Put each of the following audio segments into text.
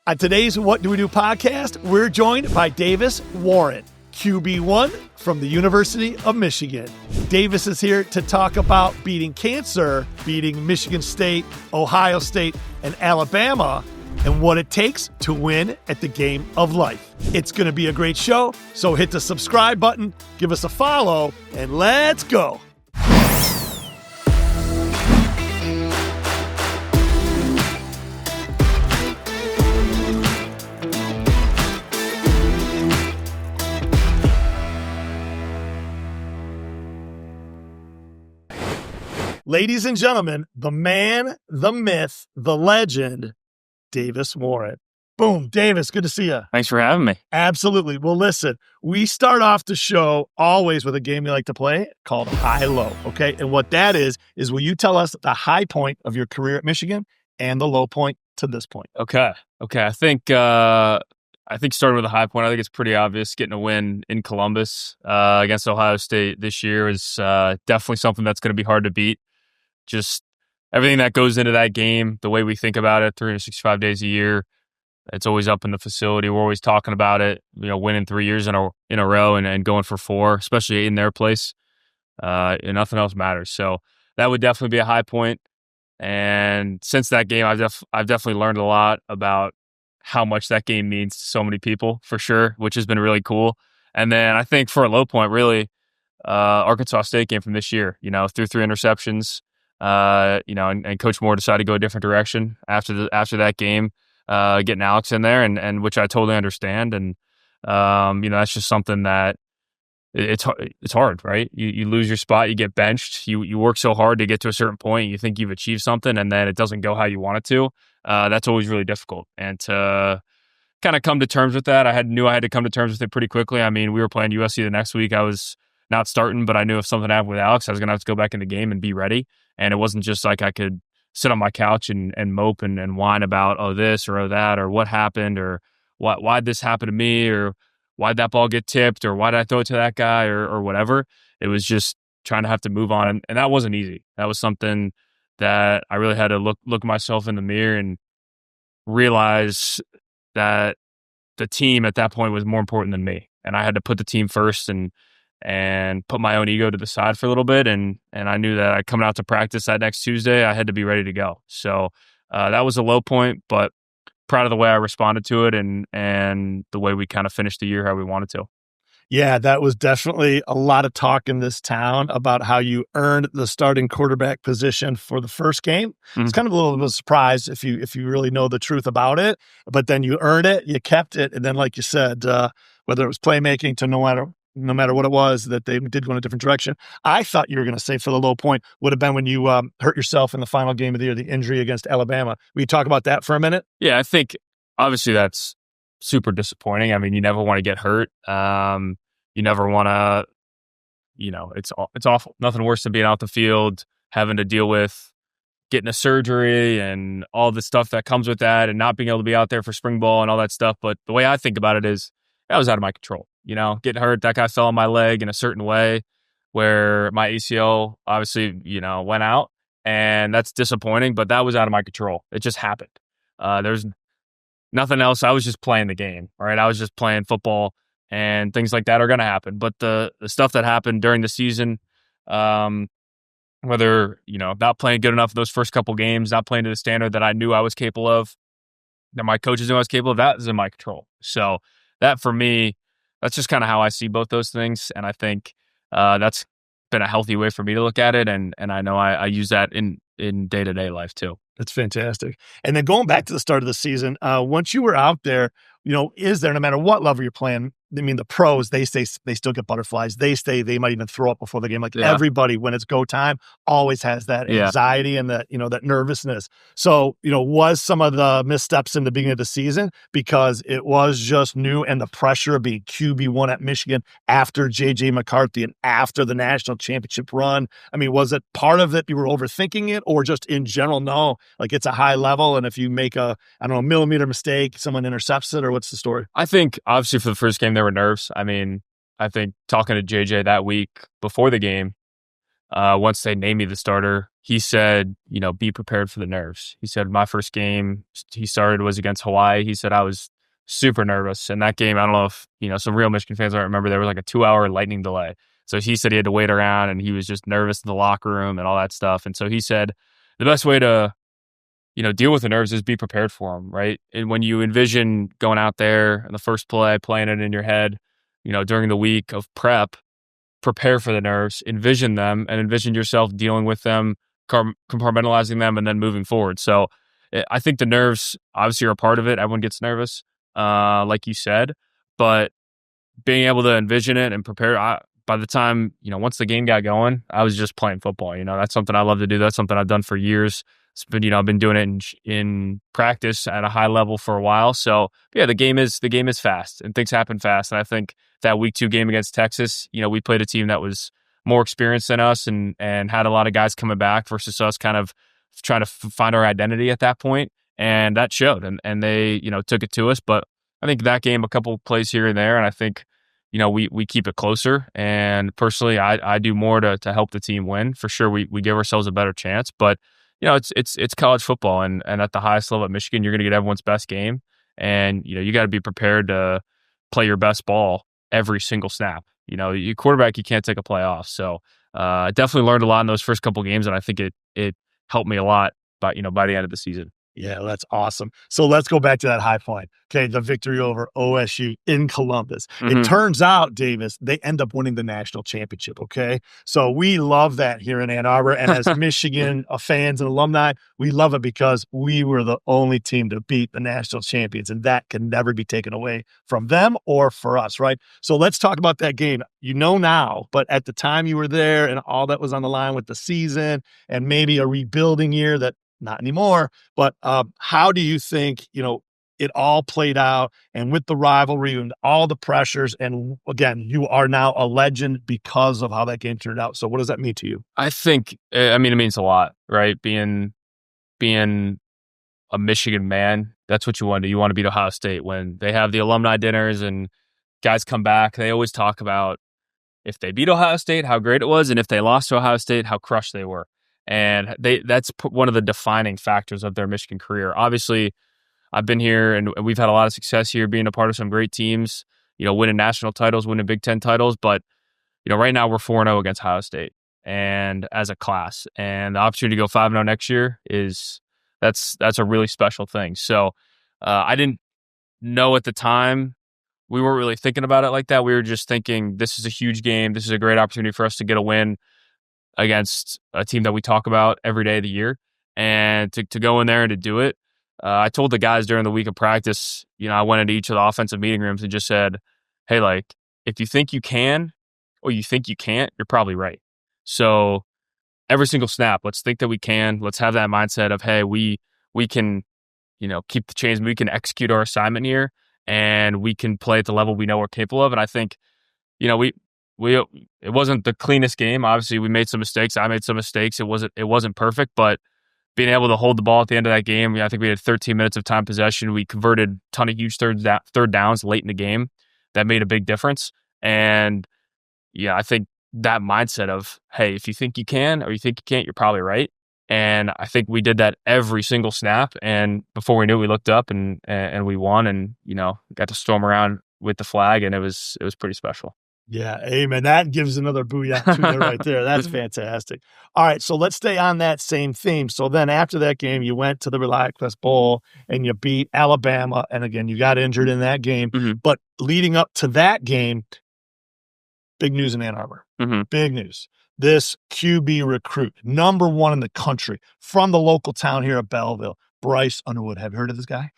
On today's What Do We Do podcast, we're joined by Davis Warren, QB1 from the University of Michigan. Davis is here to talk about beating cancer, beating Michigan State, Ohio State, and Alabama, and what it takes to win at the game of life. It's going to be a great show, so hit the subscribe button, give us a follow, and let's go. Ladies and gentlemen, the man, the myth, the legend, Davis Warren. Boom. Davis, good to see you. Thanks for having me. Absolutely. Well, listen, we start off the show always with a game we like to play called High-Low, okay? And what that is will you tell us the high point of your career at Michigan and the low point to this point? Okay. I think starting with a high point, I think it's pretty obvious getting a win in Columbus against Ohio State this year is definitely something that's going to be hard to beat. Just everything that goes into that game, the way we think about it, 365 days a year, it's always up in the facility. We're always talking about it, winning 3 years in a row and going for 4, especially in their place. And nothing else matters. So that would definitely be a high point. And since that game, I've definitely learned a lot about how much that game means to so many people, for sure, which has been really cool. And then I think for a low point, really, Arkansas State game from this year, threw 3 interceptions. And Coach Moore decided to go a different direction after that game, getting Alex in there, and which I totally understand. And that's just something that it's hard, right? You lose your spot, you get benched, you work so hard to get to a certain point, you think you've achieved something, and then it doesn't go how you want it to. That's always really difficult, and to kind of come to terms with that, knew I had to come to terms with it pretty quickly. I mean, we were playing USC the next week. I was not starting, but I knew if something happened with Alex, I was going to have to go back in the game and be ready. And it wasn't just like I could sit on my couch and mope and whine about, this or that, or what happened, or why'd this happen to me, or why'd that ball get tipped, or why did I throw it to that guy, or whatever. It was just trying to have to move on. And that wasn't easy. That was something that I really had to look myself in the mirror and realize that the team at that point was more important than me. And I had to put the team first and put my own ego to the side for a little bit. And I knew that coming out to practice that next Tuesday, I had to be ready to go. So that was a low point, but proud of the way I responded to it and the way we kind of finished the year how we wanted to. Yeah, that was definitely a lot of talk in this town about how you earned the starting quarterback position for the first game. Mm-hmm. It's kind of a little bit of a surprise if you really know the truth about it, but then you earned it, you kept it, and then like you said, whether it was playmaking to no matter what it was, that they did go in a different direction. I thought you were going to say for the low point would have been when you hurt yourself in the final game of the year, the injury against Alabama. Will you talk about that for a minute? Yeah, I think obviously that's super disappointing. I mean, you never want to get hurt. You never want to, it's awful. Nothing worse than being out the field, having to deal with getting a surgery and all the stuff that comes with that and not being able to be out there for spring ball and all that stuff. But the way I think about it is that was out of my control. Getting hurt, that guy fell on my leg in a certain way where my ACL obviously, went out, and that's disappointing, but that was out of my control. It just happened. There's nothing else. I was just playing the game, right? I was just playing football, and things like that are going to happen. But the stuff that happened during the season, whether, not playing good enough in those first couple games, not playing to the standard that I knew I was capable of, that my coaches knew I was capable of, that is in my control. So that for me, that's just kind of how I see both those things. And I think that's been a healthy way for me to look at it. And I know I use that in day-to-day life too. That's fantastic. And then going back to the start of the season, once you were out there, is there, no matter what level you're playing, I mean, the pros, they still get butterflies. They might even throw up before the game. Everybody, when it's go time, always has that anxiety and that, that nervousness. So, was some of the missteps in the beginning of the season because it was just new and the pressure of being QB1 at Michigan after J.J. McCarthy and after the national championship run? I mean, was it part of it you were overthinking it, or just in general, no, like it's a high level, and if you make a millimeter mistake, someone intercepts it, or what's the story? I think obviously for the first game, there were nerves. I mean, I think talking to JJ that week before the game, once they named me the starter, he said, be prepared for the nerves. He said, my first game he started was against Hawaii. He said, I was super nervous. And that game, I don't know if, some real Michigan fans don't remember, there was like a 2-hour lightning delay. So he said he had to wait around and he was just nervous in the locker room and all that stuff. And so he said, the best way to, deal with the nerves is be prepared for them, right? And when you envision going out there in the first play, playing it in your head, during the week of prep, prepare for the nerves, envision them, and envision yourself dealing with them, compartmentalizing them, and then moving forward. So I think the nerves obviously are a part of it. Everyone gets nervous, like you said, but being able to envision it and prepare. By the time, once the game got going, I was just playing football. That's something I love to do. That's something I've done for years. It's been, I've been doing it in practice at a high level for a while. So yeah, the game is fast and things happen fast. And I think that week 2 game against Texas, we played a team that was more experienced than us and had a lot of guys coming back versus us kind of trying to find our identity at that point. And that showed and they, took it to us. But I think that game, a couple of plays here and there. And I think, we keep it closer. And personally, I do more to help the team win. For sure, we give ourselves a better chance. But it's college football, and at the highest level at Michigan, you're going to get everyone's best game, and you got to be prepared to play your best ball every single snap. You quarterback, you can't take a play off. So I definitely learned a lot in those first couple games, and I think it helped me a lot. By the end of the season. Yeah, that's awesome. So let's go back to that high point. Okay, the victory over OSU in Columbus. Mm-hmm. It turns out, Davis, they end up winning the national championship, okay? So we love that here in Ann Arbor. And as Michigan fans and alumni, we love it because we were the only team to beat the national champions, and that can never be taken away from them or for us, right? So let's talk about that game. Now, but at the time you were there and all that was on the line with the season and maybe a rebuilding year that not anymore, but how do you think, it all played out and with the rivalry and all the pressures? And again, you are now a legend because of how that game turned out. So what does that mean to you? I think, it means a lot, right? Being a Michigan man, that's what you want to do. You want to beat Ohio State when they have the alumni dinners and guys come back. They always talk about if they beat Ohio State, how great it was. And if they lost to Ohio State, how crushed they were. And that's one of the defining factors of their Michigan career. Obviously, I've been here and we've had a lot of success here being a part of some great teams, winning national titles, winning Big Ten titles. But, right now we're 4-0 against Ohio State and as a class. And the opportunity to go 5-0 next year that's a really special thing. So I didn't know at the time. We weren't really thinking about it like that. We were just thinking this is a huge game. This is a great opportunity for us to get a win against a team that we talk about every day of the year, and to go in there and to do it. I told the guys during the week of practice, I went into each of the offensive meeting rooms and just said, hey, if you think you can or you think you can't, you're probably right. So every single snap, let's think that we can. Let's have that mindset of, hey, we can, keep the chains, we can execute our assignment here, and we can play at the level we know we're capable of. And I think, it wasn't the cleanest game. Obviously, we made some mistakes. I made some mistakes. It wasn't perfect, but being able to hold the ball at the end of that game, I think we had 13 minutes of time possession. We converted a ton of huge third downs late in the game. That made a big difference. And I think that mindset of, hey, if you think you can or you think you can't, you're probably right. And I think we did that every single snap. And before we knew it, we looked up and we won and, got to storm around with the flag, and it was pretty special. Yeah, amen. That gives another booyah to you right there. That's fantastic. All right, so let's stay on that same theme. So then after that game, you went to the Miraculous Bowl and you beat Alabama. And again, you got injured in that game. Mm-hmm. But leading up to that game, big news in Ann Arbor. Mm-hmm. Big news. This QB recruit, number 1 in the country from the local town here of Belleville, Bryce Underwood. Have you heard of this guy?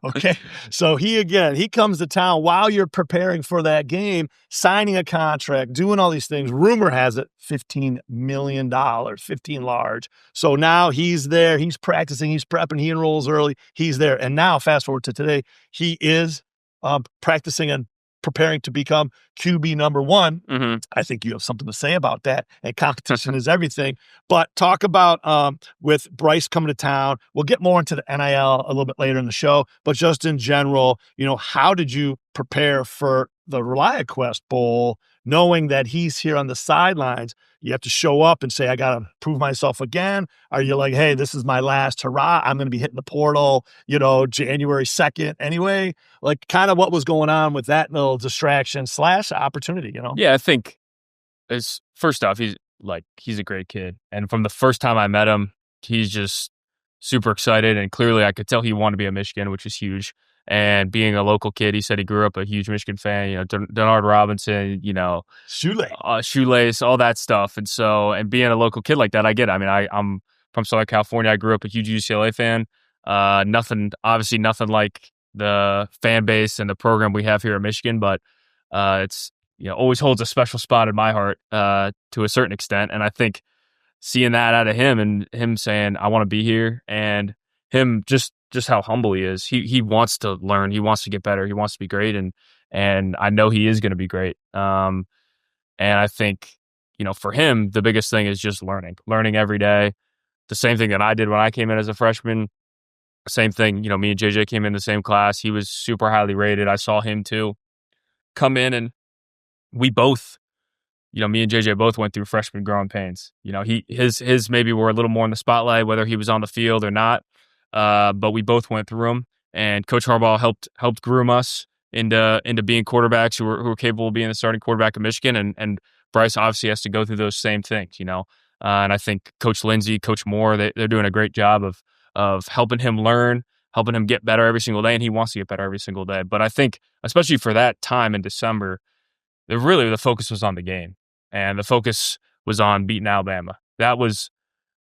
Okay. So he comes to town while you're preparing for that game, signing a contract, doing all these things. Rumor has it $15 million, 15 large. So now he's there. He's practicing. He's prepping. He enrolls early. He's there. And now fast forward to today, he is practicing and preparing to become QB number 1. Mm-hmm. I think you have something to say about that. And competition is everything. But talk about with Bryce coming to town. We'll get more into the N.I.L. a little bit later in the show. But just in general, how did you prepare for the ReliaQuest Bowl knowing that he's here on the sidelines, you have to show up and say, I got to prove myself again? Are you like, hey, this is my last hurrah, I'm going to be hitting the portal, January 2nd anyway? Like, kind of what was going on with that little distraction / opportunity, Yeah, I think first off, he's a great kid. And from the first time I met him, he's just super excited. And clearly I could tell he wanted to be at Michigan, which is huge. And being a local kid, he said he grew up a huge Michigan fan, Denard Robinson, Shoelace, all that stuff. And being a local kid like that, I get it. I mean, I'm from Southern California. I grew up a huge UCLA fan. Nothing like the fan base and the program we have here at Michigan, but it's, always holds a special spot in my heart to a certain extent. And I think seeing that out of him and him saying, I want to be here, and him just how humble he is. He wants to learn. He wants to get better. He wants to be great. And I know he is going to be great. And I think, for him, the biggest thing is just learning every day. The same thing that I did when I came in as a freshman. Same thing, me and JJ came in the same class. He was super highly rated. I saw him too come in, and we both, me and JJ both went through freshman growing pains. His maybe were a little more in the spotlight, whether he was on the field or not. But we both went through them, and Coach Harbaugh helped groom us into being quarterbacks who were capable of being the starting quarterback of Michigan. And Bryce obviously has to go through those same things, and I think Coach Lindsey, Coach Moore, they're doing a great job of helping him learn, helping him get better every single day, and he wants to get better every single day. But I think, especially for that time in December, the focus was on the game, and the focus was on beating Alabama. That was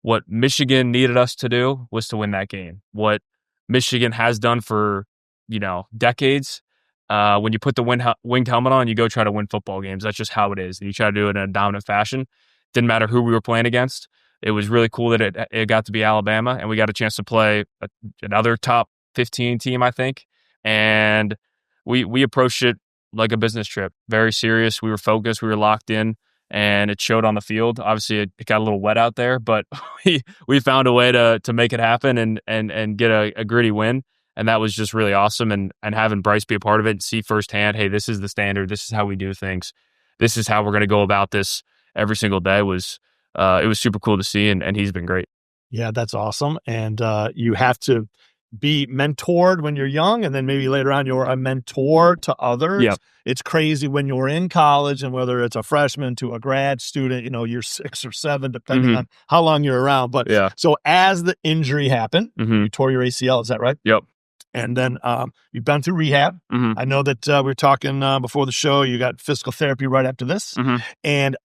what Michigan needed us to do, was to win that game. What Michigan has done for, decades. When you put the winged helmet on, you go try to win football games. That's just how it is. You try to do it in a dominant fashion. Didn't matter who we were playing against. It was really cool that it got to be Alabama, and we got a chance to play another top 15 team, I think. And we approached it like a business trip, very serious. We were focused, we were locked in, and it showed on the field. Obviously, it got a little wet out there, but we found a way to make it happen and get a gritty win. And that was just really awesome. And having Bryce be a part of it and see firsthand, hey, this is the standard. This is how we do things. This is how we're going to go about this every single day was super cool to see. And he's been great. Yeah, that's awesome. And you have to be mentored when you're young, and then maybe later on you're a mentor to others. Yep. It's crazy when you're in college, and whether it's a freshman to a grad student, you're 6 or 7, depending on how long you're around. But so as the injury happened, you tore your ACL, is that right? Yep. And then you've been through rehab. I know that we were talking before the show, you got physical therapy right after this. And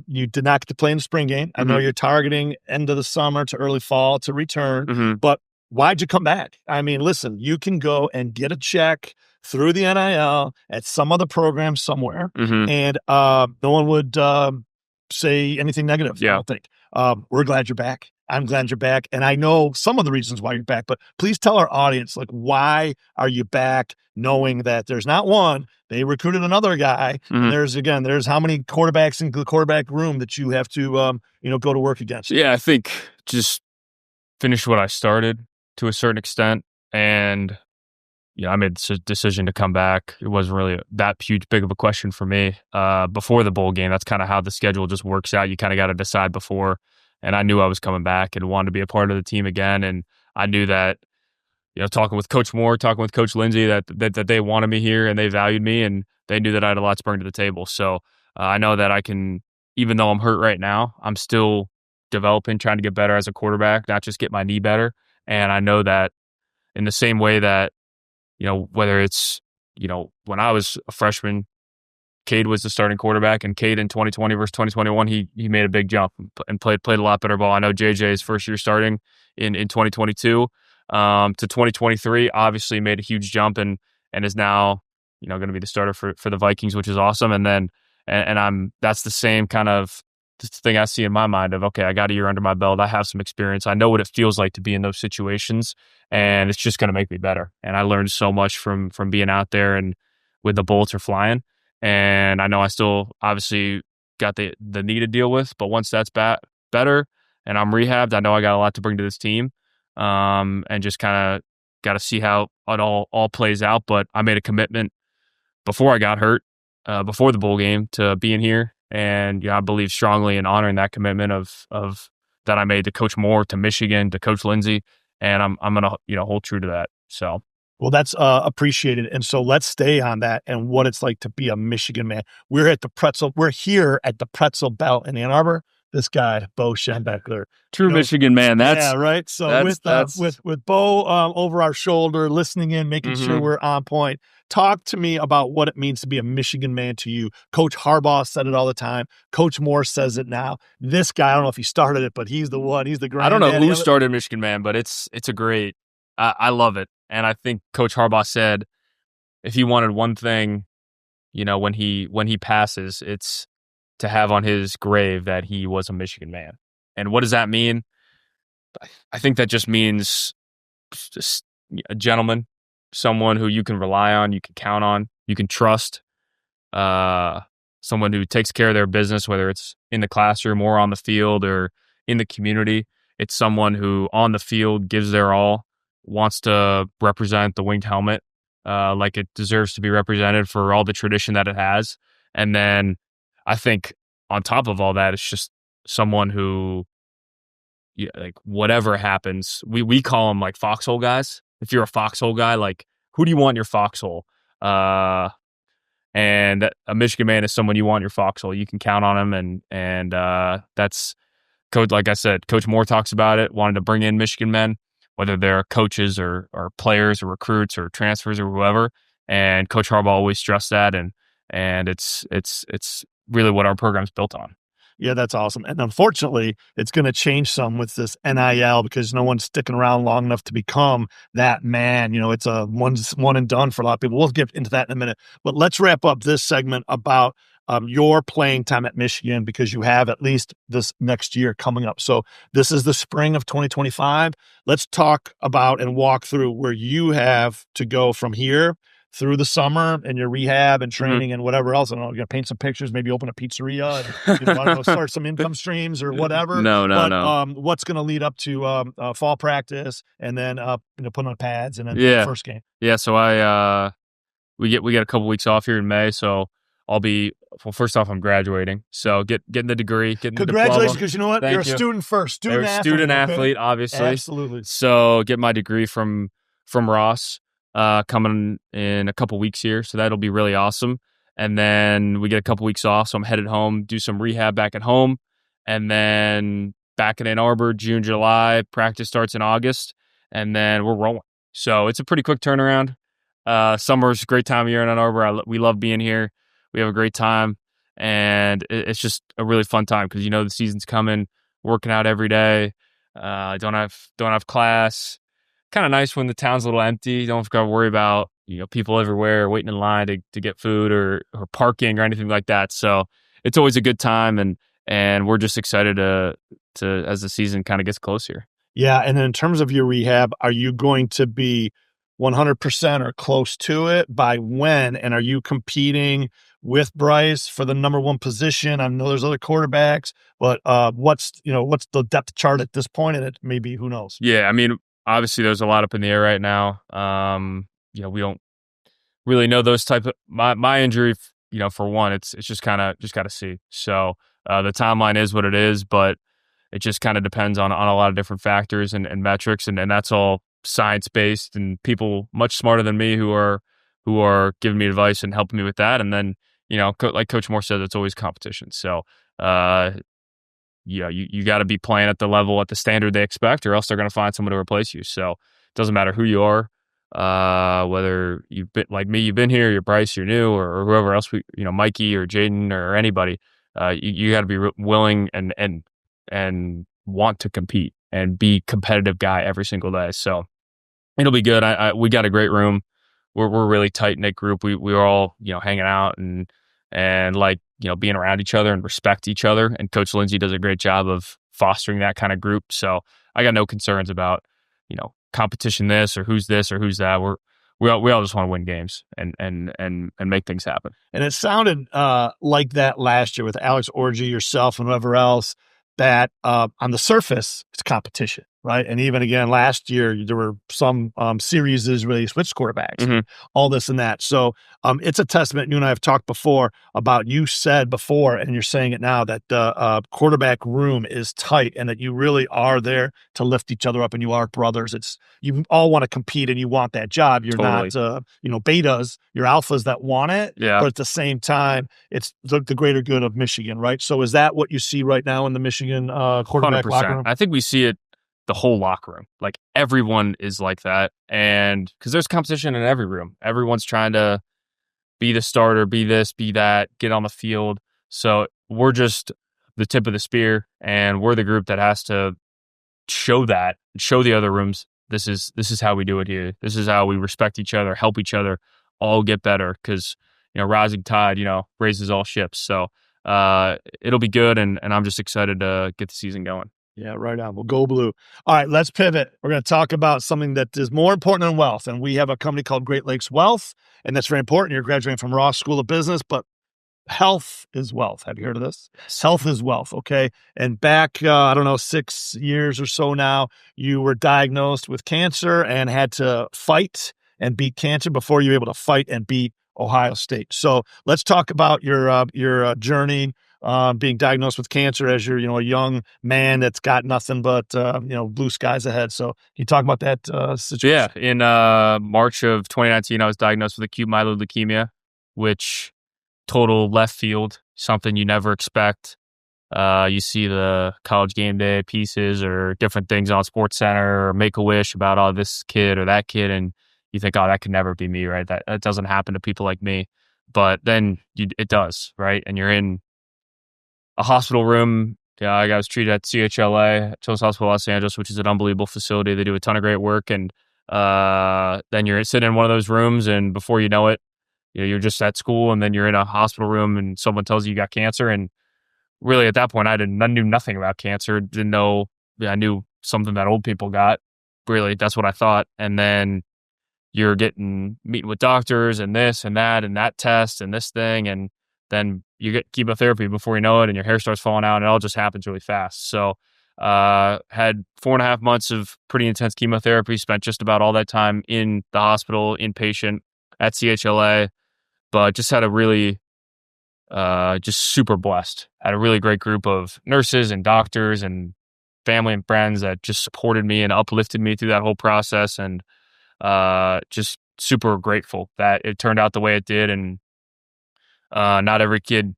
you did not get to play in the spring game. I know you're targeting end of the summer to early fall to return, but why'd you come back? I mean, listen, you can go and get a check through the N.I.L. at some other program somewhere, and no one would say anything negative, I don't think. We're glad you're back. I'm glad you're back. And I know some of the reasons why you're back, but please tell our audience, why are you back, knowing that there's not one, they recruited another guy, and there's how many quarterbacks in the quarterback room that you have to, go to work against? Yeah, I think just finish what I started to a certain extent. And, I made the decision to come back. It wasn't really that big of a question for me before the bowl game. That's kind of how the schedule just works out. You kind of got to decide before. And I knew I was coming back and wanted to be a part of the team again. And I knew that, talking with Coach Moore, talking with Coach Lindsey, that they wanted me here and they valued me, and they knew that I had a lot to bring to the table. So I know that I can, even though I'm hurt right now, I'm still developing, trying to get better as a quarterback, not just get my knee better. And I know that in the same way that, whether it's, when I was a freshman, Cade was the starting quarterback, and Cade in 2020 versus 2021, he made a big jump and played a lot better ball. I know JJ's first year starting in 2022 to 2023, obviously made a huge jump and is now, going to be the starter for the Vikings, which is awesome. And then, that's the same kind of thing I see in my mind of, okay, I got a year under my belt. I have some experience. I know what it feels like to be in those situations, and it's just going to make me better. And I learned so much from being out there and with the bullets are flying. And I know I still obviously got the knee to deal with, but once that's better and I'm rehabbed, I know I got a lot to bring to this team, and just kind of got to see how it all plays out. But I made a commitment before I got hurt before the bowl game to being here, and I believe strongly in honoring that commitment of that I made to Coach Moore, to Michigan, to Coach Lindsey, and I'm gonna hold true to that. So. Well, that's appreciated. And so let's stay on that and what it's like to be a Michigan man. We're here at the Pretzel Belt in Ann Arbor. This guy, Bo Schembeckler. True Michigan man. Yeah, right. So with Bo over our shoulder, listening in, making sure we're on point. Talk to me about what it means to be a Michigan man to you. Coach Harbaugh said it all the time. Coach Moore says it now. This guy, I don't know if he started it, but he's the one. He's the grand. I don't know who started Michigan man, but it's a great. I love it. And I think Coach Harbaugh said if he wanted one thing, when he passes, it's to have on his grave that he was a Michigan man. And what does that mean? I think that just means just a gentleman, someone who you can rely on, you can count on, you can trust, someone who takes care of their business, whether it's in the classroom or on the field or in the community. It's someone who on the field gives their all, wants to represent the winged helmet like it deserves to be represented for all the tradition that it has. And then I think on top of all that, it's just someone who, like whatever happens, we call them like foxhole guys. If you're a foxhole guy, like who do you want in your foxhole? And a Michigan man is someone you want in your foxhole. You can count on him, and that's Coach. Like I said, Coach Moore talks about it. Wanted to bring in Michigan men, whether they're coaches or players or recruits or transfers or whoever. And Coach Harbaugh always stressed that, and it's really what our program's built on. Yeah, that's awesome. And unfortunately, it's going to change some with this NIL because no one's sticking around long enough to become that man. It's a one and done for a lot of people. We'll get into that in a minute. But let's wrap up this segment about your playing time at Michigan, because you have at least this next year coming up. So this is the spring of 2025. Let's talk about and walk through where you have to go from here through the summer and your rehab and training and whatever else. I don't know, you're going to paint some pictures, maybe open a pizzeria, and, I don't know, start some income streams or whatever. No. What's going to lead up to fall practice and then put on pads and then the first game. Yeah. So we get a couple weeks off here in May. So I'll be, first off, I'm graduating. So getting the degree, congratulations, because you know what? You're a student first. Student athlete, obviously. Absolutely. So get my degree from Ross coming in a couple weeks here. So that'll be really awesome. And then we get a couple weeks off. So I'm headed home, do some rehab back at home. And then back in Ann Arbor, June, July, practice starts in August. And then we're rolling. So it's a pretty quick turnaround. Summer's a great time of year in Ann Arbor. We love being here. We have a great time, and it's just a really fun time because the season's coming. Working out every day. Don't have class. Kind of nice when the town's a little empty. You don't have to worry about people everywhere waiting in line to get food or parking or anything like that. So it's always a good time, and we're just excited to as the season kind of gets close here. Yeah, and then in terms of your rehab, are you going to be 100% or close to it by when? And are you competing with Bryce for the number one position? I know there's other quarterbacks, but what's the depth chart at this point? And it maybe, who knows? Yeah, I mean, obviously there's a lot up in the air right now. We don't really know those type of my injury. For one, it's just got to see. So the timeline is what it is, but it just kind of depends on a lot of different factors and metrics, and that's all science-based and people much smarter than me who are giving me advice and helping me with that. And then, like Coach Moore said, it's always competition. So, you got to be playing at the level, at the standard they expect, or else they're going to find someone to replace you. So it doesn't matter who you are, whether you've been like me, you've been here, you're Bryce, you're new, or whoever else, Mikey or Jaden or anybody, you got to be willing and want to compete and be competitive guy every single day. So it'll be good. We got a great room. We're a really tight knit group. We're all hanging out and like being around each other and respect each other. And Coach Lindsey does a great job of fostering that kind of group. So I got no concerns about competition this or who's that. We all just want to win games and make things happen. And it sounded like that last year with Alex Orji, yourself, and whoever else. That on the surface, it's competition, right? And even again, last year, there were some series where they switched quarterbacks, Mm-hmm. all this and that. So it's a testament. You and I have talked before about, you said before, and you're saying it now, that the quarterback room is tight and that you really are there to lift each other up, and you are brothers. You all want to compete and you want that job. You're Totally. not, betas, you're alphas that want it. Yeah. But at the same time, it's the greater good of Michigan, right? So is that what you see right now in the Michigan quarterback 100%. locker room? I think we see it, the whole locker room. Like, everyone is like that. And because there's competition in every room. Everyone's trying to be the starter, be this, be that, get on the field. So we're just the tip of the spear, and we're the group that has to show the other rooms, this is how we do it here. This is how we respect each other, help each other, all get better, because rising tide raises all ships. So it'll be good, and I'm just excited to get the season going. Yeah, right on. We'll go blue. All right, let's pivot. We're going to talk about something that is more important than wealth. And we have a company called Great Lakes Wealth, and that's very important. You're graduating from Ross School of Business, but health is wealth. Have you heard of this? Health is wealth, okay? And back, 6 years or so now, you were diagnosed with cancer and had to fight and beat cancer before you were able to fight and beat Ohio State. So let's talk about your journey being diagnosed with cancer as you're, a young man that's got nothing but, blue skies ahead. So can you talk about that situation? Yeah. In March of 2019, I was diagnosed with acute myeloid leukemia, which total left field, something you never expect. You see the College Game Day pieces or different things on SportsCenter or Make-A-Wish about, this kid or that kid, and you think, that could never be me, right? That doesn't happen to people like me. But then it does, right? And you're in a hospital room. I was treated at CHLA, Children's Hospital Los Angeles, which is an unbelievable facility. They do a ton of great work. And then you're sitting in one of those rooms, and before you know it, you're just at school, and then you're in a hospital room, and someone tells you got cancer. And really, at that point, I knew nothing about cancer. Didn't know. I knew something that old people got. Really, that's what I thought. And then you're meeting with doctors and this and that test and this thing, and then you get chemotherapy before you know it, and your hair starts falling out, and it all just happens really fast. So had 4.5 months of pretty intense chemotherapy, spent just about all that time in the hospital, inpatient at CHLA, but just had a really, just super blessed. Had a really great group of nurses and doctors and family and friends that just supported me and uplifted me through that whole process, and just super grateful that it turned out the way it did. And not every kid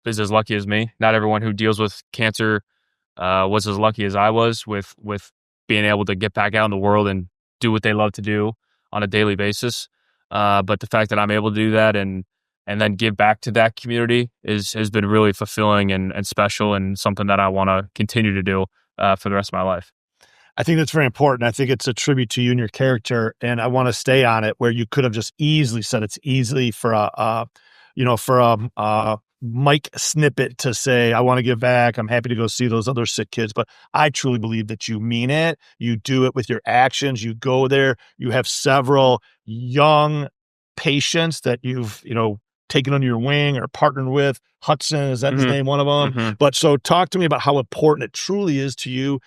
is as lucky as me. Not everyone who deals with cancer was as lucky as I was with being able to get back out in the world and do what they love to do on a daily basis. But the fact that I'm able to do that and then give back to that community has been really fulfilling and special, and something that I want to continue to do for the rest of my life. I think that's very important. I think it's a tribute to you and your character, and I want to stay on it, where you could have just easily said it's easily for a mic snippet to say, I want to give back. I'm happy to go see those other sick kids. But I truly believe that you mean it. You do it with your actions. You go there. You have several young patients that you've, taken under your wing or partnered with. Hudson, is that his name? One of them. Mm-hmm. But so talk to me about how important it truly is to you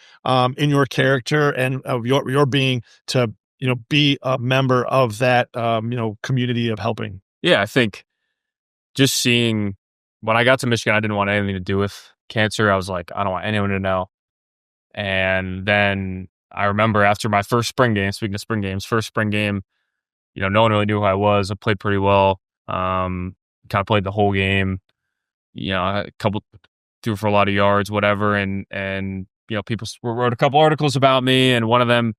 in your character and of your being to, be a member of that, community of helping. Yeah, I think just seeing, when I got to Michigan, I didn't want anything to do with cancer. I was like, I don't want anyone to know. And then I remember after my first spring game, speaking of spring games, first spring game, no one really knew who I was. I played pretty well. Kind of played the whole game. A couple threw for a lot of yards, whatever. And people wrote a couple articles about me, and one of them,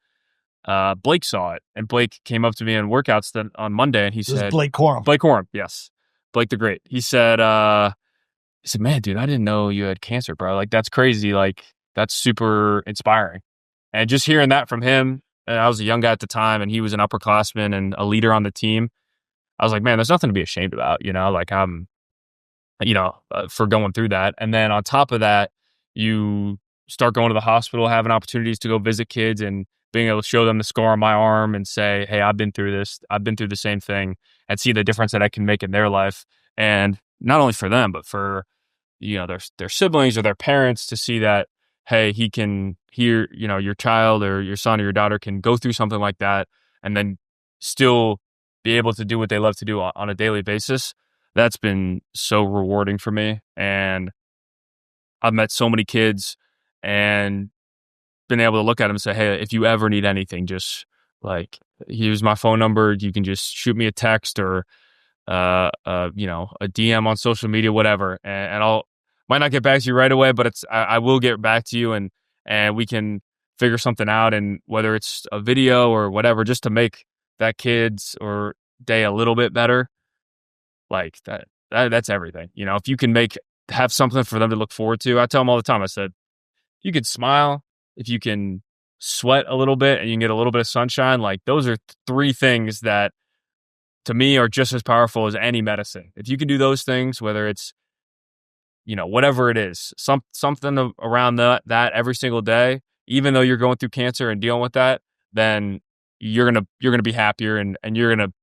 Blake saw it, and Blake came up to me in workouts on Monday, and he said, Blake Corum. Blake Corum, yes. Blake the Great. He said, man, dude, I didn't know you had cancer, bro. Like, that's crazy. Like, that's super inspiring. And just hearing that from him, and I was a young guy at the time, and he was an upperclassman and a leader on the team. I was like, man, there's nothing to be ashamed about, like I'm, for going through that. And then on top of that, you start going to the hospital, having opportunities to go visit kids and being able to show them the scar on my arm and say, hey, I've been through this. I've been through the same thing, and see the difference that I can make in their life. And not only for them, but for, their siblings or their parents, to see that, hey, he can hear, your child or your son or your daughter can go through something like that and then still be able to do what they love to do on a daily basis. That's been so rewarding for me. And I've met so many kids and been able to look at them and say, hey, if you ever need anything, just like, here's my phone number. You can just shoot me a text or, a DM on social media, whatever. And I'll might not get back to you right away, but I will get back to you and we can figure something out. And whether it's a video or whatever, just to make that kid's or day a little bit better, like that's everything. If you can have something for them to look forward to. I tell them all the time, I said, you could smile, if you can sweat a little bit and you can get a little bit of sunshine, like those are three things that to me are just as powerful as any medicine. If you can do those things, whether it's, whatever it is, something around that every single day, even though you're going through cancer and dealing with that, then you're going to be happier and you're going to,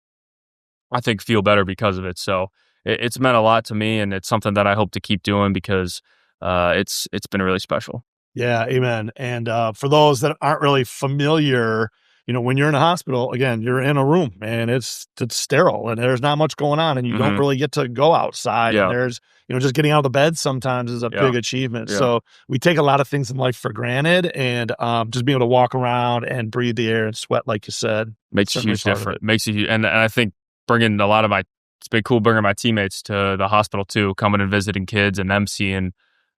I think, feel better because of it. So it's meant a lot to me, and it's something that I hope to keep doing because it's been really special. Yeah, amen. And for those that aren't really familiar, when you're in a hospital, again, you're in a room and it's sterile and there's not much going on and you don't really get to go outside. Yeah. And there's, just getting out of the bed sometimes is a big achievement. Yeah. So we take a lot of things in life for granted, and just being able to walk around and breathe the air and sweat, like you said, makes a huge difference. And I think bringing it's been cool bringing my teammates to the hospital too, coming and visiting kids and them seeing,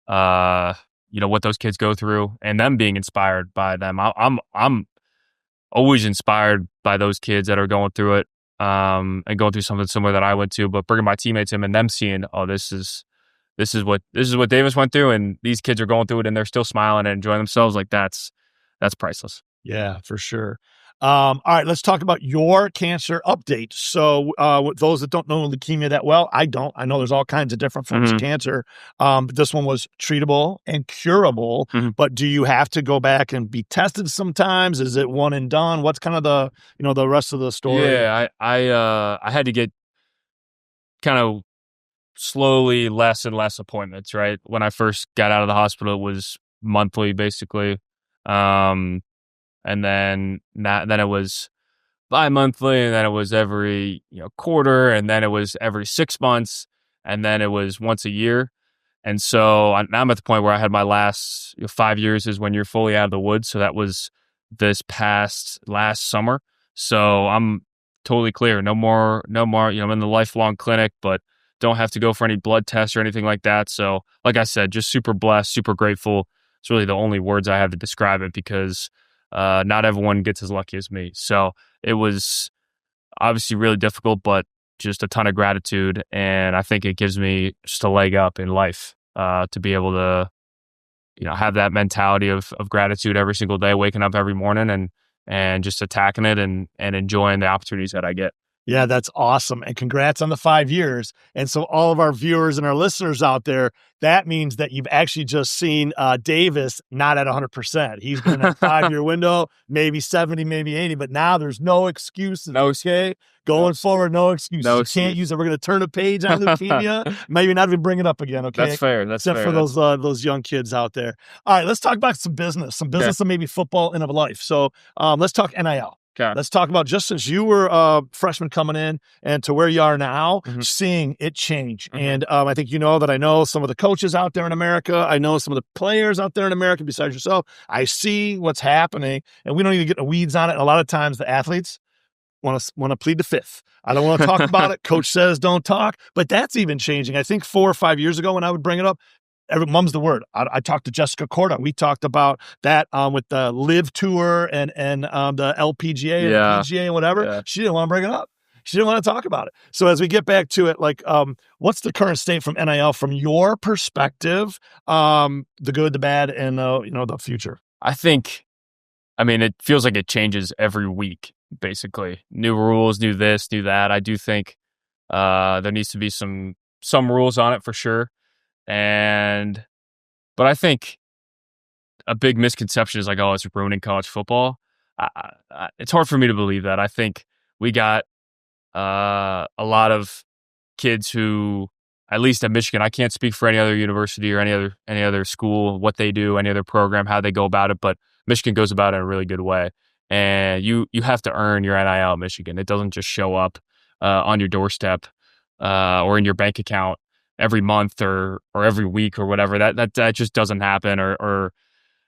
what those kids go through and them being inspired by them. I'm always inspired by those kids that are going through it, and going through something similar that I went to, but bringing my teammates in and them seeing, oh, this is what Davis went through, and these kids are going through it and they're still smiling and enjoying themselves. Like that's priceless. Yeah, for sure. All right, let's talk about your cancer update. So, those that don't know leukemia that well, I don't. I know there's all kinds of different forms of cancer. But this one was treatable and curable. But do you have to go back and be tested sometimes? Is it one and done? What's kind of the rest of the story? Yeah, I had to get kind of slowly less and less appointments. Right when I first got out of the hospital, it was monthly basically. And then it was bi-monthly, and then it was every quarter, and then it was every 6 months, and then it was once a year. And so now I'm at the point where I had my last 5 years is when you're fully out of the woods. So that was this last summer. So I'm totally clear. No more. I'm in the lifelong clinic, but don't have to go for any blood tests or anything like that. So like I said, just super blessed, super grateful. It's really the only words I have to describe it because not everyone gets as lucky as me. So it was obviously really difficult, but just a ton of gratitude. And I think it gives me just a leg up in life to be able to, have that mentality of gratitude every single day, waking up every morning and just attacking it and enjoying the opportunities that I get. Yeah, that's awesome. And congrats on the 5 years. And so all of our viewers and our listeners out there, that means that you've actually just seen Davis not at 100%. He's been in a 5-year window, maybe 70, maybe 80, but now there's no excuses. Okay? Going forward, no excuses. You can't use it. We're going to turn a page on leukemia. Maybe not even bring it up again, okay? That's fair. Except for those young kids out there. All right, let's talk about some business and maybe football and of life. So let's talk N.I.L. Okay. Let's talk about just since you were a freshman coming in and to where you are now, seeing it change. And I think that I know some of the coaches out there in America. I know some of the players out there in America besides yourself. I see what's happening, and we don't need to get the weeds on it. And a lot of times the athletes want to plead the fifth. I don't want to talk about it. Coach says don't talk, but that's even changing. I think 4 or 5 years ago when I would bring it up, mum's the word. I talked to Jessica Corda. We talked about that with the Live Tour and the LPGA and the PGA and whatever. Yeah. She didn't want to bring it up. She didn't want to talk about it. So as we get back to it, like, what's the current state from NIL from your perspective, the good, the bad, and the future? I think, it feels like it changes every week, basically. New rules, new this, new that. I do think there needs to be some rules on it for sure. But I think a big misconception is like, oh, it's ruining college football. It's hard for me to believe that. I think we got a lot of kids who at least at Michigan, I can't speak for any other university or any other school, what they do, any other program, how they go about it, but Michigan goes about it in a really good way. And you have to earn your NIL at Michigan. It doesn't just show up on your doorstep or in your bank account every month or every week or whatever. That just doesn't happen.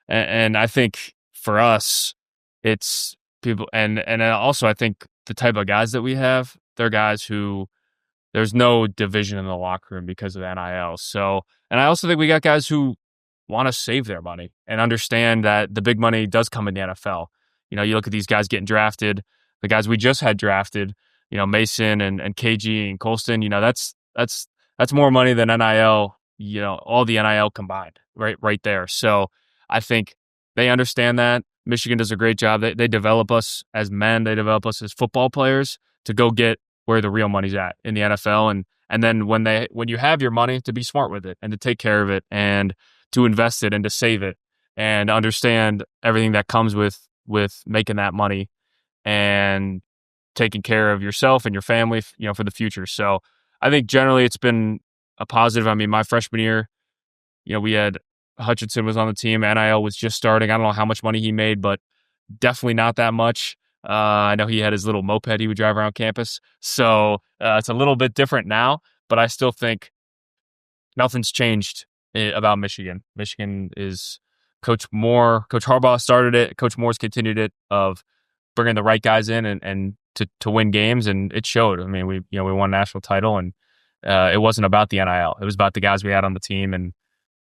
And I think for us, it's people, and also I think the type of guys that we have, they're guys who there's no division in the locker room because of NIL. So, and I also think we got guys who want to save their money and understand that the big money does come in the NFL. You know, you look at these guys getting drafted, the guys we just had drafted, you know, Mason and KG and Colston, you know, that's more money than NIL, you know, all the NIL combined, right there. So I think they understand that. Michigan does a great job. They develop us as men, they develop us as football players to go get where the real money's at in the NFL. And then when you have your money, to be smart with it and to take care of it and to invest it and to save it and understand everything that comes with making that money and taking care of yourself and your family, you know, for the future. So I think generally it's been a positive. I mean, my freshman year, you know, we had Hutchinson was on the team. NIL was just starting. I don't know how much money he made, but definitely not that much. I know he had his little moped he would drive around campus. So it's a little bit different now, but I still think nothing's changed about Michigan. Michigan is Coach Harbaugh started it. Coach Moore's continued it of bringing the right guys in and to win games. And it showed. I mean, we won a national title, and it wasn't about the NIL. It was about the guys we had on the team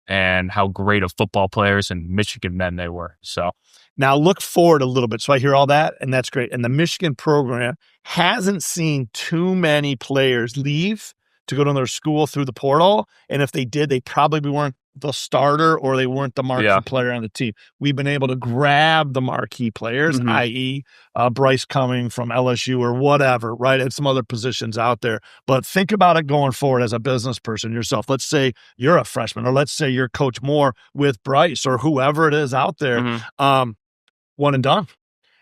and how great of football players and Michigan men they were. So now look forward a little bit. So I hear all that, and that's great. And the Michigan program hasn't seen too many players leave to go to another school through the portal. And if they did, they probably weren't the starter or they weren't the marquee player on the team. We've been able to grab the marquee players, i.e. Bryce coming from LSU or whatever, right? At some other positions out there. But think about it going forward as a business person yourself. Let's say you're a freshman, or let's say you're Coach Moore with Bryce or whoever it is out there. One and done.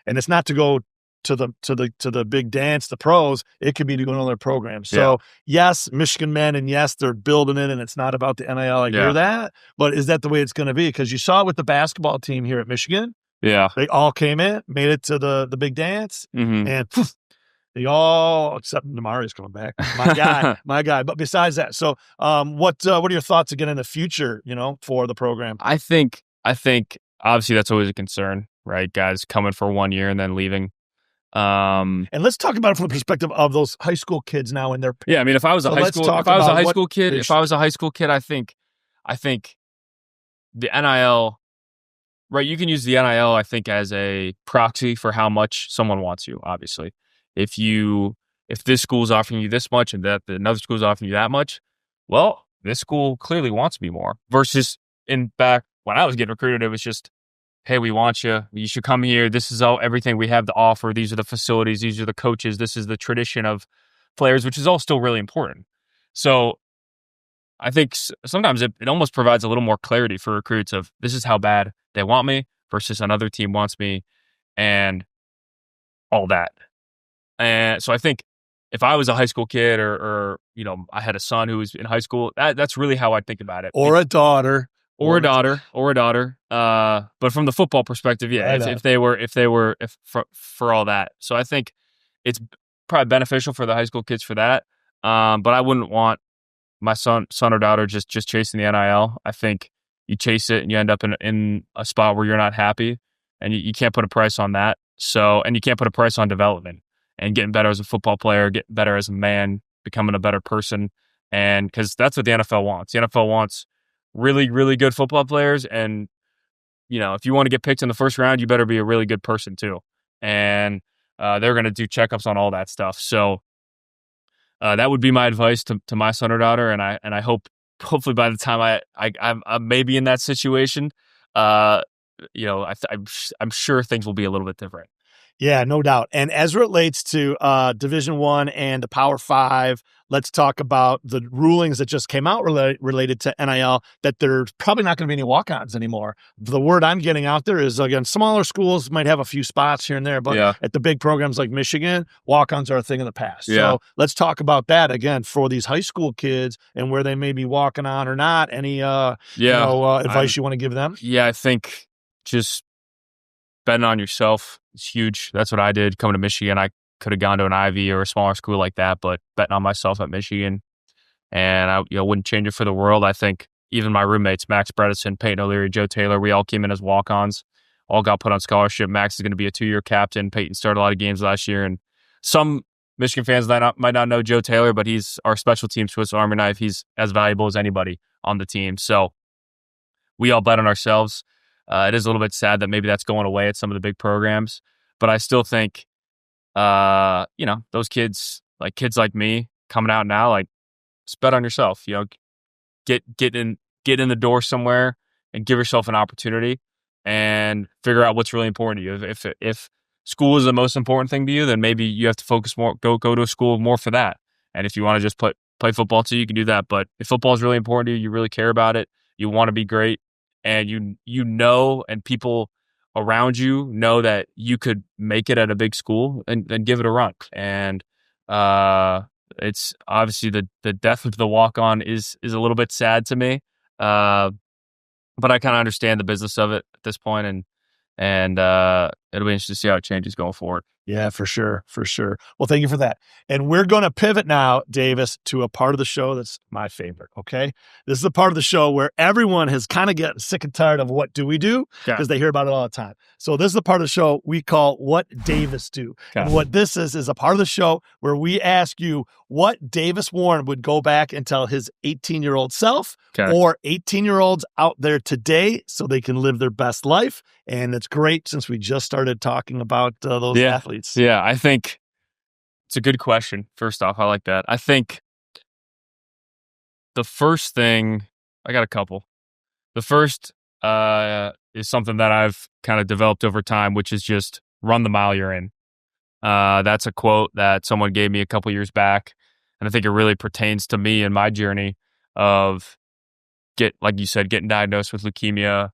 And it's not to go to the big dance, the pros. It could be to go to another program. So yes, Michigan men, and yes, they're building it, and it's not about the NIL. I hear that, but is that the way it's going to be? Because you saw it with the basketball team here at Michigan. Yeah, they all came in, made it to the big dance, and poof, they all, except Namari's coming back, my guy. But besides that, so what are your thoughts again in the future? You know, for the program. I think obviously that's always a concern, right? Guys coming for 1 year and then leaving. And let's talk about it from the perspective of those high school kids now and their parents. Yeah, I mean, if I was a high school kid, I think the NIL, right? You can use the NIL, I think, as a proxy for how much someone wants you. Obviously, if this school's offering you this much and that another school's offering you that much, well, this school clearly wants me more. Versus in back when I was getting recruited, it was just, hey, we want you. You should come here. This is everything we have to offer. These are the facilities. These are the coaches. This is the tradition of players, which is all still really important. So I think sometimes it almost provides a little more clarity for recruits of this is how bad they want me versus another team wants me and all that. And so I think if I was a high school kid or you know, I had a son who was in high school, that's really how I'd think about it. Or a daughter. Or a daughter. But from the football perspective, yeah, if they were for all that. So I think it's probably beneficial for the high school kids for that. But I wouldn't want my son or daughter just chasing the NIL. I think you chase it and you end up in a spot where you're not happy, and you can't put a price on that. So, and you can't put a price on development and getting better as a football player, getting better as a man, becoming a better person. And because that's what the NFL wants. The NFL wants really, really good football players. And, you know, if you want to get picked in the first round, you better be a really good person too. And they're going to do checkups on all that stuff. So that would be my advice to my son or daughter. And I hope, hopefully by the time I'm maybe in that situation, you know, I'm sure things will be a little bit different. Yeah, no doubt. And as it relates to Division I and the Power Five, let's talk about the rulings that just came out related to N.I.L. that there's probably not going to be any walk-ons anymore. The word I'm getting out there is, again, smaller schools might have a few spots here and there, but at the big programs like Michigan, walk-ons are a thing of the past. So let's talk about that again for these high school kids and where they may be walking on or not. Any advice you want to give them? Yeah, I think just betting on yourself is huge. That's what I did coming to Michigan. I could have gone to an Ivy or a smaller school like that, but betting on myself at Michigan, and I wouldn't change it for the world. I think even my roommates, Max Bredesen, Peyton O'Leary, Joe Taylor, we all came in as walk-ons, all got put on scholarship. Max is going to be a 2-year captain. Peyton started a lot of games last year, and some Michigan fans might not know Joe Taylor, but he's our special team Swiss Army knife. He's as valuable as anybody on the team. So we all bet on ourselves. It is a little bit sad that maybe that's going away at some of the big programs, but I still think, those kids like me coming out now, like, just bet on yourself. Get in the door somewhere and give yourself an opportunity and figure out what's really important to you. If school is the most important thing to you, then maybe you have to focus more. Go to a school more for that. And if you want to just play football too, you can do that. But if football is really important to you, you really care about it, you want to be great. And and people around you know that you could make it at a big school, and give it a run. And it's obviously the death of the walk-on is a little bit sad to me, but I kind of understand the business of it at this point, and it'll be interesting to see how it changes going forward. Yeah, for sure. Well, thank you for that. And we're going to pivot now, Davis, to a part of the show that's my favorite, okay? This is a part of the show where everyone has kind of gotten sick and tired of what do we do, because they hear about it all the time. So this is the part of the show we call What Davis Do. Okay. And what this is a part of the show where we ask you what Davis Warren would go back and tell his 18-year-old self, or 18-year-olds out there today so they can live their best life. And it's great since we just started talking about those athletes. Yeah, I think it's a good question. First off, I like that. I think the first thing, I got a couple. The first is something that I've kind of developed over time, which is just run the mile you're in. That's a quote that someone gave me a couple years back, and I think it really pertains to me and my journey of like you said, getting diagnosed with leukemia.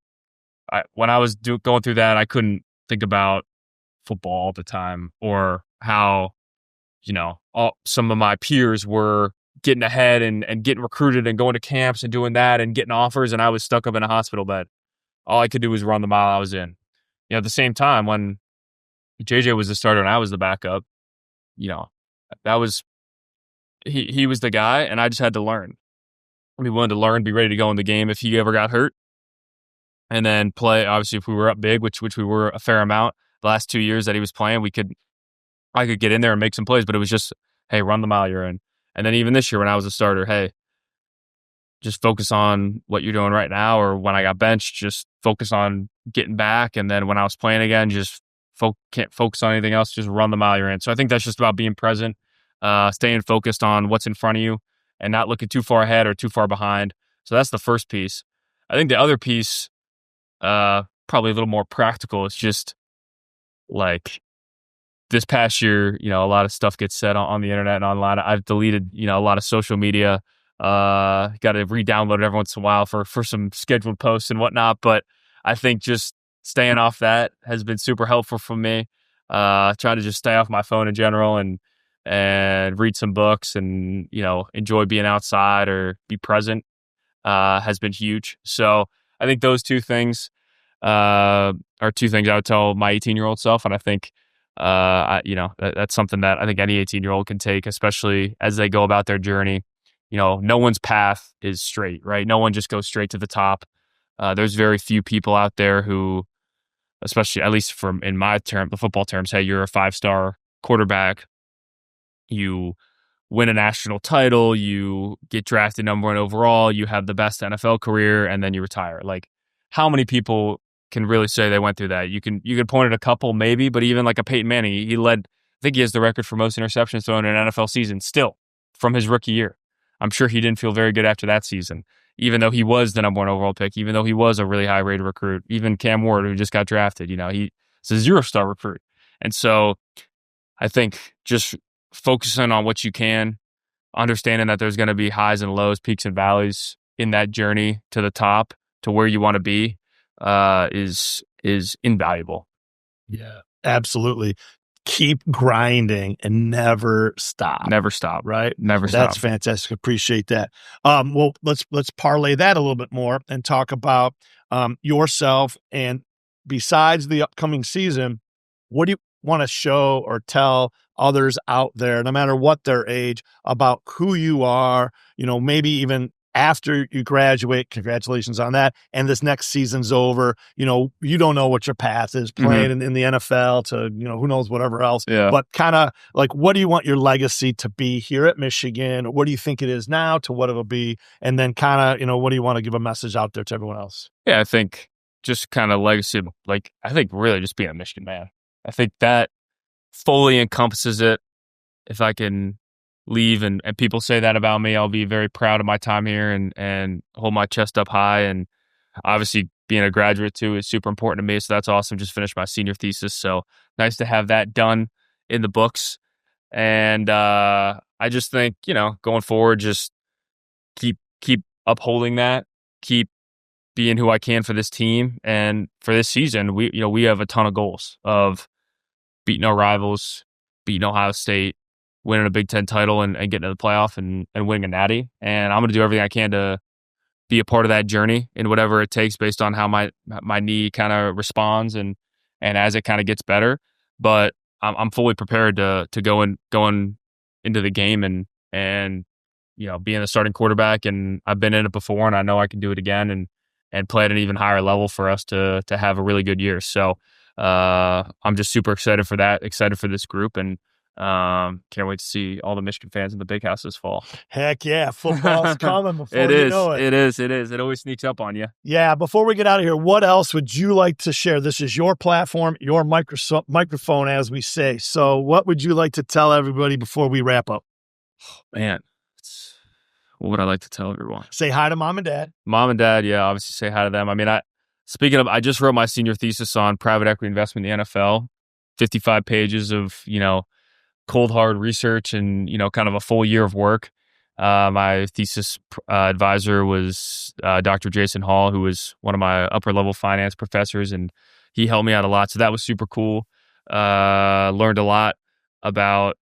When I was going through that, I couldn't think about football all the time, or how, some of my peers were getting ahead and getting recruited and going to camps and doing that and getting offers, and I was stuck up in a hospital bed. All I could do was run the mile I was in. At the same time, when JJ was the starter and I was the backup, that was he was the guy, and I just had to learn. Be willing to learn, be ready to go in the game if he ever got hurt, and then play. Obviously, if we were up big, which we were a fair amount the last 2 years that he was playing, I could get in there and make some plays, but it was just, hey, run the mile you're in. And then even this year when I was a starter, hey, just focus on what you're doing right now. Or when I got benched, just focus on getting back. And then when I was playing again, just can't focus on anything else. Just run the mile you're in. So I think that's just about being present, staying focused on what's in front of you, and not looking too far ahead or too far behind. So that's the first piece. I think the other piece, probably a little more practical, is just like this past year, a lot of stuff gets said on the internet and online. I've deleted, a lot of social media. Got to re-download it every once in a while for some scheduled posts and whatnot. But I think just staying off that has been super helpful for me. Trying to just stay off my phone in general and read some books and, enjoy being outside or be present has been huge. So I think those two things are two things I would tell my 18-year-old self. And I think, that's something that I think any 18-year-old can take, especially as they go about their journey. No one's path is straight, right? No one just goes straight to the top. There's very few people out there who, especially at least in my term, the football terms, hey, you're a 5-star quarterback, you win a national title, you get drafted number 1 overall, you have the best NFL career, and then you retire. Like, how many people can really say they went through that? You can point at a couple maybe, but even like a Peyton Manning, he led, I think he has the record for most interceptions thrown in an NFL season still from his rookie year. I'm sure he didn't feel very good after that season, even though he was the number 1 overall pick, even though he was a really high rated recruit. Even Cam Ward, who just got drafted, he's a 0-star recruit. And so I think just focusing on what you can, understanding that there's going to be highs and lows, peaks and valleys in that journey to the top, to where you want to be, is invaluable. Yeah, absolutely. Keep grinding and never stop. Never stop. Right? Never stop. That's fantastic. Appreciate that. Well, let's parlay that a little bit more and talk about yourself. And besides the upcoming season, what do you want to show or tell others out there, no matter what their age, about who you are? Maybe even after you graduate, congratulations on that, and this next season's over, you don't know what your path is playing in the NFL to, who knows, whatever else. Yeah. But kind of like, what do you want your legacy to be here at Michigan? What do you think it is now to what it'll be? And then kind of, what do you want to give a message out there to everyone else? Yeah, I think just kind of legacy, I think really just being a Michigan man. I think that fully encompasses it. If I can leave and people say that about me, I'll be very proud of my time here and hold my chest up high. And obviously being a graduate too is super important to me. So that's awesome. Just finished my senior thesis. So nice to have that done in the books. And I just think, going forward, just keep upholding that, keep being who I can for this team. And for this season, we have a ton of goals of beating our rivals, beating Ohio State, winning a Big Ten title and getting to the playoff and winning a natty. And I'm going to do everything I can to be a part of that journey in whatever it takes based on how my knee kind of responds and as it kind of gets better. But I'm fully prepared to go into the game and being the starting quarterback. And I've been in it before and I know I can do it again and play at an even higher level for us to have a really good year. So I'm just super excited for that, excited for this group, and can't wait to see all the Michigan fans in the big house this fall. Heck yeah, football's coming before It you is. know it. It is. It always sneaks up on you. Yeah, before we get out of here, what else would you like to share? This is your platform, your microphone, as we say. So what would you like to tell everybody before we wrap up? Man, what would I like to tell everyone? Say hi to mom and dad. Mom and dad, yeah, obviously say hi to them. I mean, I just wrote my senior thesis on private equity investment in the NFL, 55 pages of, cold hard research and, kind of a full year of work. My thesis advisor was Dr. Jason Hall, who was one of my upper level finance professors, and he helped me out a lot. So that was super cool. Learned a lot about,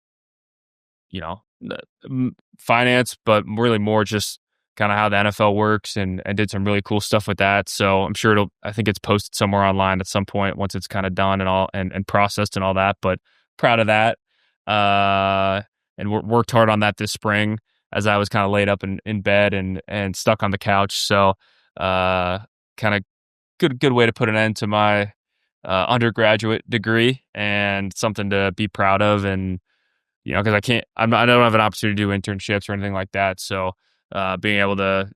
finance, but really more just kind of how the NFL works and did some really cool stuff with that. So I'm sure I think it's posted somewhere online at some point once it's kind of done and all and processed and all that, but proud of that. And worked hard on that this spring as I was kind of laid up in bed and stuck on the couch. So, kind of good way to put an end to my, undergraduate degree and something to be proud of. And, cause I don't have an opportunity to do internships or anything like that. So, being able to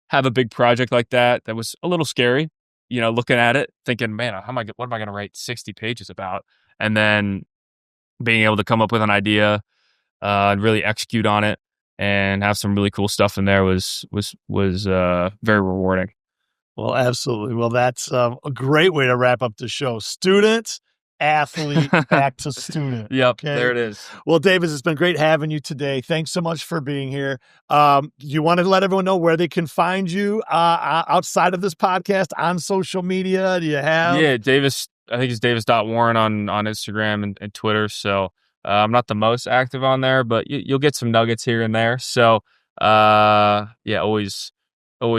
have a big project like that was a little scary, looking at it, thinking, man, what am I going to write 60 pages about? And then being able to come up with an idea, and really execute on it and have some really cool stuff in there was very rewarding. Well, absolutely. Well, that's a great way to wrap up the show. Student, athlete, back to student. Yep, okay? There it is. Well, Davis, it's been great having you today. Thanks so much for being here. You want to let everyone know where they can find you outside of this podcast on social media? Do you have? Yeah, Davis. I think it's Davis.Warren on Instagram and Twitter. So I'm not the most active on there, but you'll get some nuggets here and there. So always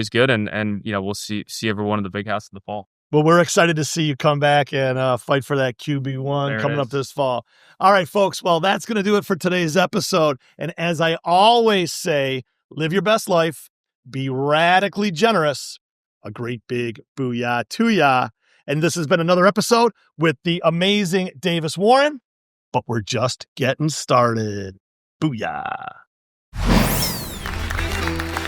good. And we'll see everyone in the big house in the fall. Well, we're excited to see you come back and fight for that QB1 coming up this fall. All right, folks. Well, that's going to do it for today's episode. And as I always say, live your best life, be radically generous, a great big booyah to ya. And this has been another episode with the amazing Davis Warren, but we're just getting started. Booyah.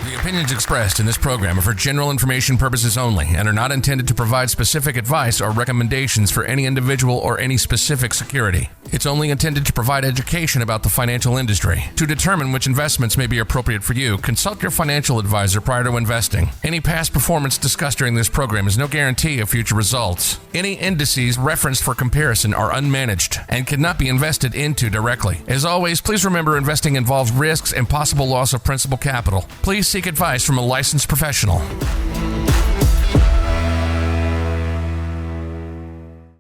The opinions expressed in this program are for general information purposes only and are not intended to provide specific advice or recommendations for any individual or any specific security. It's only intended to provide education about the financial industry. To determine which investments may be appropriate for you, consult your financial advisor prior to investing. Any past performance discussed during this program is no guarantee of future results. Any indices referenced for comparison are unmanaged and cannot be invested into directly. As always, please remember investing involves risks and possible loss of principal capital. Please seek advice from a licensed professional.